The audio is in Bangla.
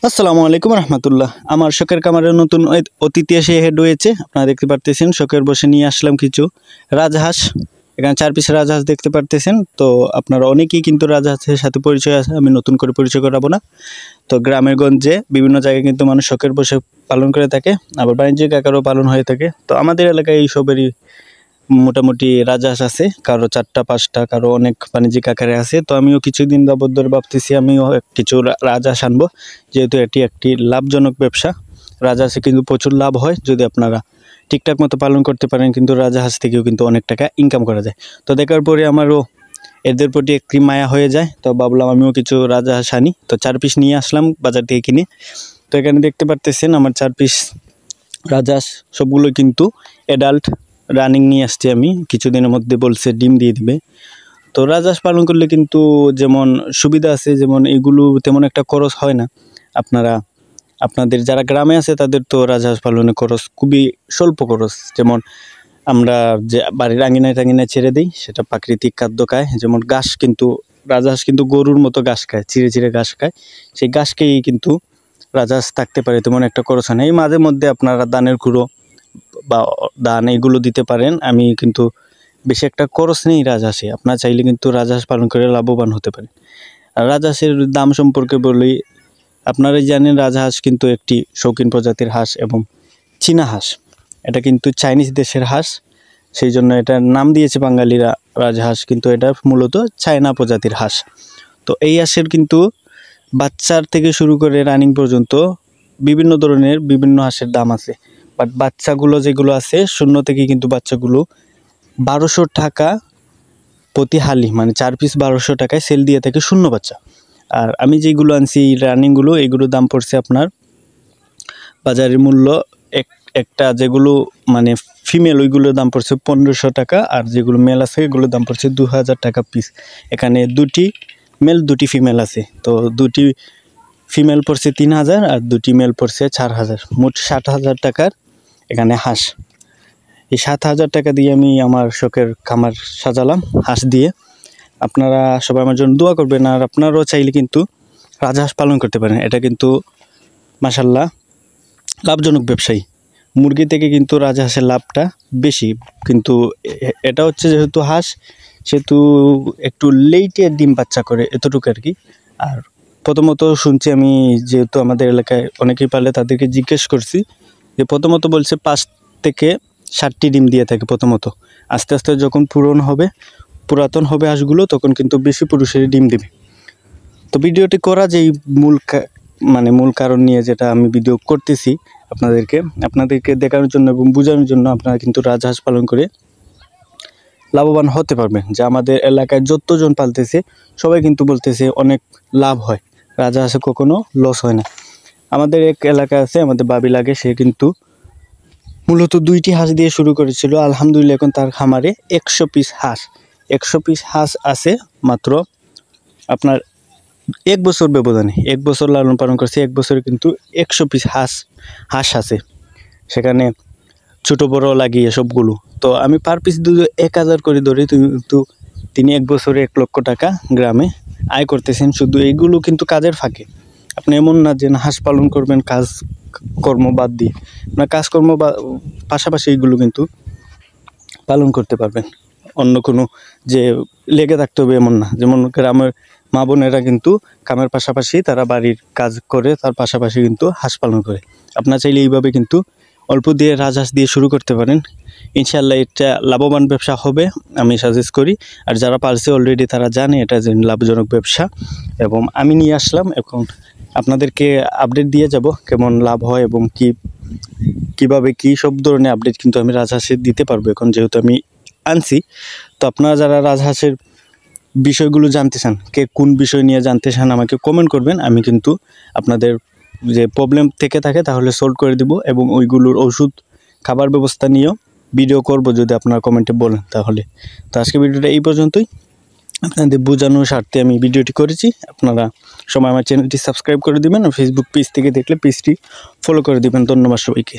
আসসালামু আলাইকুম রহমতুল্লাহ। আমার শখের খামারে নতুন অতিথি এসে হেড হয়েছে। আপনারা দেখতে পারতেছেন শখের বসে নিয়ে আসলাম কিছু রাজহাঁস। এখানে 4 পিস রাজহাঁস দেখতে পারতেছেন। তো আপনারা অনেকেই কিন্তু রাজহাঁসের সাথে পরিচয় আছে, আমি নতুন করে পরিচয় করাবো না। তো গ্রামের গঞ্জে বিভিন্ন জায়গায় কিন্তু মানুষ শখের বসে পালন করে থাকে, আবার বাণিজ্যিক আকারেও পালন হয়ে থাকে। তো আমাদের এলাকায় এই সবেরই মোটামুটি রাজহাঁস আছে, কারো 4টা 5টা, কারো অনেক বাণিজ্যিক আকারে আছে। তো আমিও কিছুদিন যাবত ধরে ভাবতেছি আমিও কিছু রাজহাঁস আনবো, যেহেতু এটি একটি লাভজনক ব্যবসা। রাজহাঁসে কিন্তু প্রচুর লাভ হয়, যদি আপনারা ঠিকঠাক মতো পালন করতে পারেন কিন্তু রাজহাঁস থেকেও কিন্তু অনেক টাকা ইনকাম করা যায়। তো দেখার পরে আমারও এদের প্রতি একটি মায়া হয়ে যায়। তো ভাবলাম আমিও কিছু রাজহাঁস আনি। তো 4 পিস নিয়ে আসলাম বাজার থেকে কিনে। তো এখানে দেখতে পারতেছেন আমার 4 পিস রাজহাঁস, সবগুলো কিন্তু অ্যাডাল্ট রানিং নিয়ে আসছি আমি। কিছুদিনের মধ্যে বলছে ডিম দিয়ে দিবে। তো রাজহাঁস পালন করলে কিন্তু যেমন সুবিধা আছে, যেমন এগুলো তেমন একটা খরচ হয় না। আপনাদের যারা গ্রামে আছে তাদের তো রাজহাঁস পালনে খরচ খুবই স্বল্প খরচ। যেমন আমরা যে বাড়ির আঙিনায় টাঙিনায় ছেড়ে দিই, সেটা প্রাকৃতিক খাদ্য খায়। যেমন ঘাস, কিন্তু রাজহাঁস কিন্তু গরুর মতো ঘাস খায়, চিড়ে চিড়ে ঘাস খায়। সেই ঘাসকেই কিন্তু রাজহাঁস থাকতে পারে, তেমন একটা খরচ হয় না। এই মাঝে মধ্যে আপনারা ধানের কুড়ো বা ধান এগুলো দিতে পারেন। আমি কিন্তু বেশি একটা খরচ নেই রাজহাঁসে। আপনারা চাইলে কিন্তু রাজহাঁস পালন করে লাভবান হতে পারেন। আর রাজহাঁসের দাম সম্পর্কে বলি, আপনারাই জানেন রাজহাঁস কিন্তু একটি শৌখিন প্রজাতির হাঁস এবং চীনা হাঁস। এটা কিন্তু চাইনিজ দেশের হাঁস, সেই জন্য এটার নাম দিয়েছে বাঙালিরা রাজহাঁস, কিন্তু এটা মূলত চায়না প্রজাতির হাঁস। তো এই হাঁসের কিন্তু বাচ্চার থেকে শুরু করে রানিং পর্যন্ত বিভিন্ন ধরনের বিভিন্ন হাঁসের দাম আছে। বাট বাচ্চাগুলো যেগুলো আছে শূন্য থেকে কিন্তু বাচ্চাগুলো 1200 টাকা প্রতি হালি, মানে 4 পিস 1200 টাকায় সেল দিয়ে থাকে শূন্য বাচ্চা। আর আমি যেগুলো আনছি রানিংগুলো, এগুলোর দাম পড়ছে আপনার বাজারের মূল্য একটা যেগুলো মানে ফিমেল, ওইগুলোর দাম পড়ছে 1500 টাকা। আর যেগুলো মেল আছে এগুলোর দাম পড়ছে 2000 টাকা পিস। এখানে 2টি মেল 2টি ফিমেল আছে। তো 2টি ফিমেল পড়ছে 3000 আর 2টি মেল পড়ছে 4000, মোট 70,000 টাকার এখানে হাঁস। এই 7000 টাকা দিয়ে আমি আমার শখের খামার সাজালাম হাঁস দিয়ে। আপনারা সবাই আমার জন্য দোয়া করবেন। আর আপনারাও চাইলে কিন্তু রাজহাঁস পালন করতে পারেন। এটা কিন্তু মাশাল্লাহ লাভজনক ব্যবসায়ী। মুরগি থেকে কিন্তু রাজহাঁসের লাভটা বেশি, কিন্তু এটা হচ্ছে যেহেতু হাঁস, সেহেতু একটু লেটে ডিম বাচ্চা করে, এতটুকু আর কি। আর প্রথমত শুনছি আমি, যেহেতু আমাদের এলাকায় অনেকেই পালে, তাদেরকে জিজ্ঞেস করছি যে প্রথমত বলছে 5 থেকে 7টি ডিম দিয়ে থাকে প্রথমত। আস্তে আস্তে যখন পুরাতন হবে হাঁসগুলো, তখন কিন্তু বেশি পুরুষের ডিম দেবে। তো ভিডিওটি করা যেই মূল কারণ নিয়ে যেটা আমি ভিডিও করতেছি আপনাদেরকে দেখানোর জন্য এবং বোঝানোর জন্য, আপনারা কিন্তু রাজহাঁস পালন করে লাভবান হতে পারবেন। যে আমাদের এলাকায় যতজন পালতেছে সবাই কিন্তু বলতেছে অনেক লাভ হয়, রাজহাঁসে কখনো লস হয় না। আমাদের এক এলাকা আছে, আমাদের বাবি লাগে, সে কিন্তু মূলত 2টি হাঁস দিয়ে শুরু করেছিল। আলহামদুলিল্লাহ এখন তার খামারে 100 পিস হাঁস আছে মাত্র আপনার 1 বছর ব্যবধানে। 1 বছর লালন পালন করছে, 1 বছরে কিন্তু 100 পিস হাঁস আছে, সেখানে ছোট বড় লাগিয়ে সবগুলো। তো আমি পার পিস 1000 করে ধরি, কিন্তু তিনি 1 বছরে 1 লক্ষ টাকা গ্রামে আয় করতেছেন শুধু এইগুলো কিন্তু কাজের ফাঁকে। আপনি এমন না যে হাঁস পালন করবেন কাজকর্ম বাদ দিয়ে, আপনার কাজকর্ম পাশাপাশি এইগুলো কিন্তু পালন করতে পারবেন। অন্য কোনো যে লেগে থাকতে হবে এমন না। যেমন গ্রামের মা বোনেরা কিন্তু কামের পাশাপাশি তারা বাড়ির কাজ করে, তার পাশাপাশি কিন্তু হাঁস পালন করে। আপনারা চাইলে এইভাবে কিন্তু অল্প দিয়ে রাজহাঁস দিয়ে শুরু করতে পারেন। ইনশাআল্লাহ এটা লাভবান ব্যবসা হবে, আমি সাজেস্ট করি। আর যারা পারছে অলরেডি তারা জানে এটা যে লাভজনক ব্যবসা, এবং আমি নিয়ে আসলাম। এখন আপনাদেরকে আপডেট দিয়ে যাব কেমন লাভ হয় এবং কীভাবে সব ধরনের আপডেট কিন্তু আমি রাজহাঁসের দিতে পারবো এখন, যেহেতু আমি আনছি। তো আপনারা যারা রাজহাঁসের বিষয়গুলো জানতে চান, কে কোন বিষয় নিয়ে জানতে চান, আমাকে কমেন্ট করবেন। আমি কিন্তু আপনাদের যে প্রবলেম থেকে থাকে তাহলে সলভ করে দিব, এবং ওইগুলোর ওষুধ খাবার ব্যবস্থা নিয়েও ভিডিও করব যদি আপনারা কমেন্টে বলেন তাহলে। তো আজকে ভিডিওটা এই পর্যন্তই, আপনাদের বোঝানোর স্বার্থে আমি ভিডিওটি করেছি। আপনারা সবাই আমার চ্যানেলটি সাবস্ক্রাইব করে দিবেন, আর ফেসবুক পেজ থেকে দেখলে পেজটি ফলো করে দিবেন। ধন্যবাদ সবাইকে।